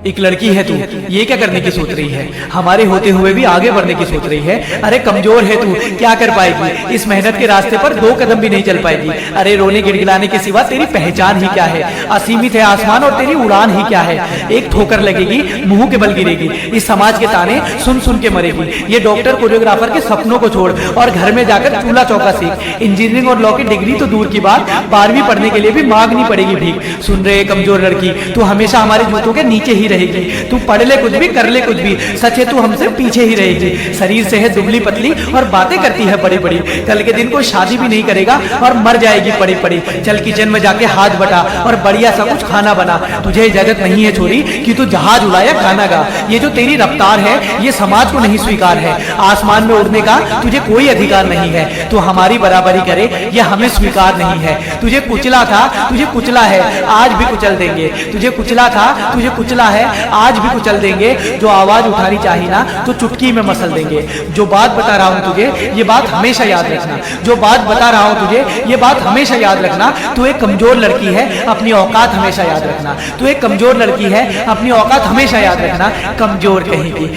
एक लड़की है तू, ये क्या करने की सोच रही है? हमारे होते हुए भी आगे बढ़ने की सोच रही है। अरे कमजोर है तू, क्या कर पाएगी? इस मेहनत के रास्ते पर 2 कदम भी नहीं चल पाएगी। अरे रोने गिड़गिड़ाने के सिवा तेरी पहचान ही क्या है? असीमित है आसमान और तेरी उड़ान ही क्या है? एक ठोकर लगेगी, मुंह के बल गिरेगी। इस समाज के ताने सुन सुन के मरेगी। ये डॉक्टर कोरियोग्राफर के सपनों को छोड़ और घर में जाकर चूल्हा चौका सीख। इंजीनियरिंग और लॉ की डिग्री तो दूर की बात, 12वीं पढ़ने के लिए भी मांगनी पड़ेगी भीख। सुन रहे कमजोर लड़की, तू हमेशा हमारे जूतों के नीचे ही रहेगी। तू पढ़ ले कुछ भी, कर ले कुछ भी, सच है तू हमसे पीछे ही रहेगी। शरीर से है दुबली पतली और बातें करती है बड़ी बड़ी। कल के दिन को शादी भी नहीं करेगा और मर जाएगी पड़ी पड़ी। चल किचन में जाके हाथ बटा और बढ़िया सा कुछ खाना बना। तुझे इजाजत नहीं है छोरी कि तू जहाज उड़ाया गाना गा। ये जो तेरी रफ्तार है ये समाज को नहीं स्वीकार है। आसमान में उड़ने का तुझे कोई अधिकार नहीं है। तू हमारी बराबरी करे ये हमें स्वीकार नहीं है। तुझे कुचला था, तुझे कुचला है, आज भी कुचल देंगे। तुझे कुचला था, तुझे कुचला है, आज भी कुचल देंगे। जो आवाज उठानी चाहिए ना तो चुटकी में मसल देंगे। जो बात बता रहा हूं तुझे ये बात हमेशा याद रखना। जो बात बता रहा हूं तुझे ये बात हमेशा याद रखना। तू एक कमजोर लड़की है, अपनी औकात हमेशा याद रखना। तू एक कमजोर लड़की है, अपनी औकात हमेशा याद रखना। कमजोर कहेगी।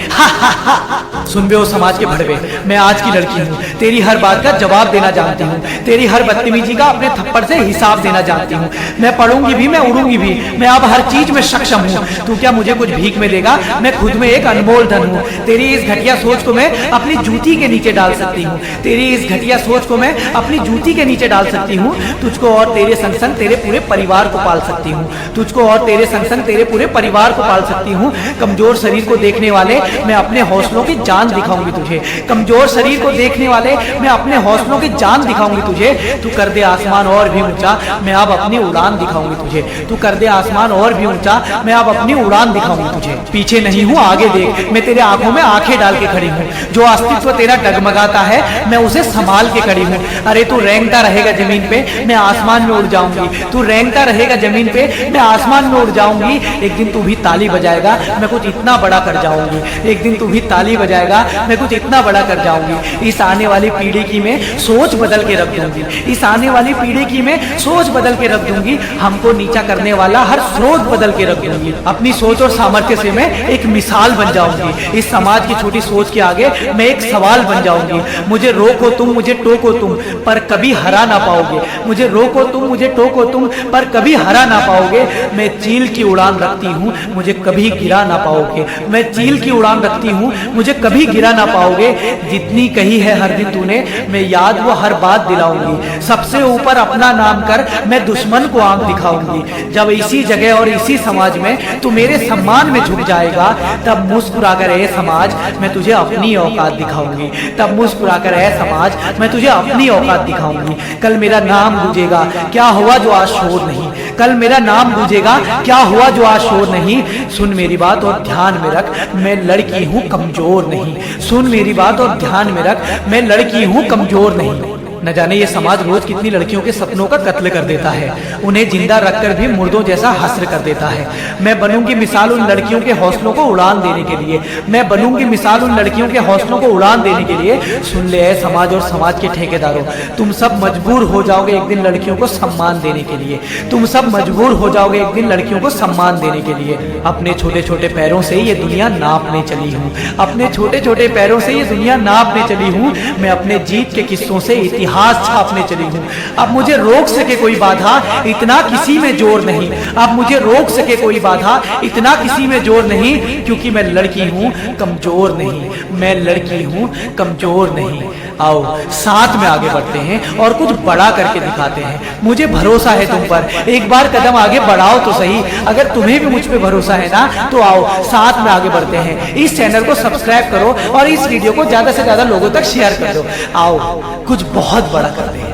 सुन बे ओ समाज के भड़वे, मैं आज की लड़की हूँ। तेरी हर बात का जवाब देना जानती हूँ। तेरी हर बदतमीजी का अपने थप्पड़ से हिसाब देना जानती हूँ। मैं पढ़ूंगी भी, मैं उड़ूंगी भी, मैं अब हर चीज में सक्षम हूँ। तू क्या मुझे कुछ भीख में देगा? मैं खुद में एक अनमोल धन हूँ। तेरी इस घटिया सोच को मैं अपनी जूती के नीचे डाल सकती हूँ। तेरी इस घटिया सोच को मैं अपनी जूती के नीचे डाल सकती हूँ। तुझको और तेरे संग संग तेरे पूरे परिवार को पाल सकती हूँ। तुझको और तेरे संग संग तेरे पूरे परिवार को पाल सकती हूँ। कमजोर शरीर को देखने वाले मैं अपने हौसलों की जान दिखाऊंगी तुझे। कमजोर शरीर को देखने वाले मैं अपने हौसलों की जान दिखाऊंगी तुझे। तू कर दे आसमान और भी ऊंचा, मैं अब अपनी उड़ान दिखाऊंगी तुझे। तू कर दे आसमान और भी ऊंचा, मैं अब अपनी उड़ान दिखाऊंगी तुझे। पीछे नहीं हूँ, आगे देख, मैं तेरे आंखों में आंखें डाल के खड़ी हूँ। जो अस्तित्व तेरा डगमगाता है मैं उसे संभाल के खड़ी हूँ। अरे तू रेंगता रहेगा जमीन पे, मैं आसमान में उड़ जाऊंगी। तू रेंगता रहेगा जमीन पे, मैं आसमान में उड़ जाऊंगी। एक दिन तू भी ताली बजाएगा, मैं कुछ इतना बड़ा कर जाऊंगी। एक दिन तू भी ताली बजाएगा, मैं कुछ इतना बड़ा कर जाऊंगी। इस आने वाली पीढ़ी की मैं सोच बदल के रख दूंगी। इस आने वाली पीढ़ी की मैं सोच बदल के रख दूंगी। हमको नीचा करने वाला हर स्रोत बदल के रख दूंगी। अपनी सोच और सामर्थ्य से मैं एक मिसाल बन जाऊंगी। इस समाज की छोटी सोच के आगे मैं एक सवाल बन जाऊंगी। मुझे रोको तुम, मुझे टोको तुम, पर कभी हरा ना पाओगे। मुझे रोको तुम, मुझे टोको तुम, पर कभी हरा ना पाओगे। मैं चील की उड़ान रखती हूँ, मुझे कभी गिरा ना पाओगे। मैं चील की उड़ान रखती हूँ, मुझे कभी गिरा ना पाओगे। जितनी कही है हर दिन तूने, मैं याद वो हर बात दिलाऊंगी। सबसे ऊपर अपना नाम कर, मैं दुश्मन को आंख दिखाऊंगी। जब इसी जगह और इसी समाज में तू मेरे सम्मान में झुक जाएगा, तब मुस्कुरा कर ए समाज मैं तुझे अपनी औकात दिखाऊंगी। तब मुस्कुरा कर ए समाज मैं तुझे अपनी औकात दिखाऊंगी। कल मेरा नाम गूंजेगा, क्या हुआ जो आज शोर नहीं। कल मेरा नाम गूंजेगा, क्या हुआ जो आज शोर नहीं। सुन मेरी बात और ध्यान में रख, मैं लड़की हूँ कमजोर नहीं। सुन मेरी बात और ध्यान में रख, मैं लड़की हूँ कमजोर नहीं। न जाने ये समाज रोज कितनी लड़कियों के सपनों का कत्ल कर देता है, उन्हें जिंदा रखकर भी मुर्दों जैसा हस्र कर देता है। मैं बनूंगी मिसाल उन लड़कियों के हौसलों को उड़ान देने के लिए। मैं बनूंगी मिसाल उन लड़कियों के हौसलों को उड़ान देने के लिए। सुन ले ऐ समाज और समाज के ठेकेदारों, तुम सब मजबूर हो जाओगे एक दिन लड़कियों को सम्मान देने के लिए। तुम सब मजबूर हो जाओगे एक दिन लड़कियों को सम्मान देने के लिए। अपने छोटे छोटे पैरों से ये दुनिया नापने चली हूँ। अपने छोटे छोटे पैरों से ये दुनिया नापने चली हूँ। मैं अपने जीत के किस्सों से इतिहास छापने चली हूँ। अब मुझे रोक सके कोई बाधा, इतना किसी में जोर नहीं। अब मुझे रोक सके कोई बाधा, इतना किसी में जोर नहीं। क्योंकि मैं लड़की हूँ कमजोर नहीं। मैं लड़की हूँ कमजोर नहीं। आओ साथ में आगे बढ़ते हैं और कुछ बड़ा करके दिखाते हैं। मुझे भरोसा है तुम पर, एक बार कदम आगे बढ़ाओ तो सही। अगर तुम्हें भी मुझ पे भरोसा है ना तो आओ साथ में आगे बढ़ते हैं। इस चैनल को सब्सक्राइब करो और इस वीडियो को ज्यादा से ज्यादा लोगों तक शेयर कर दो। आओ कुछ बहुत बड़ा करते हैं।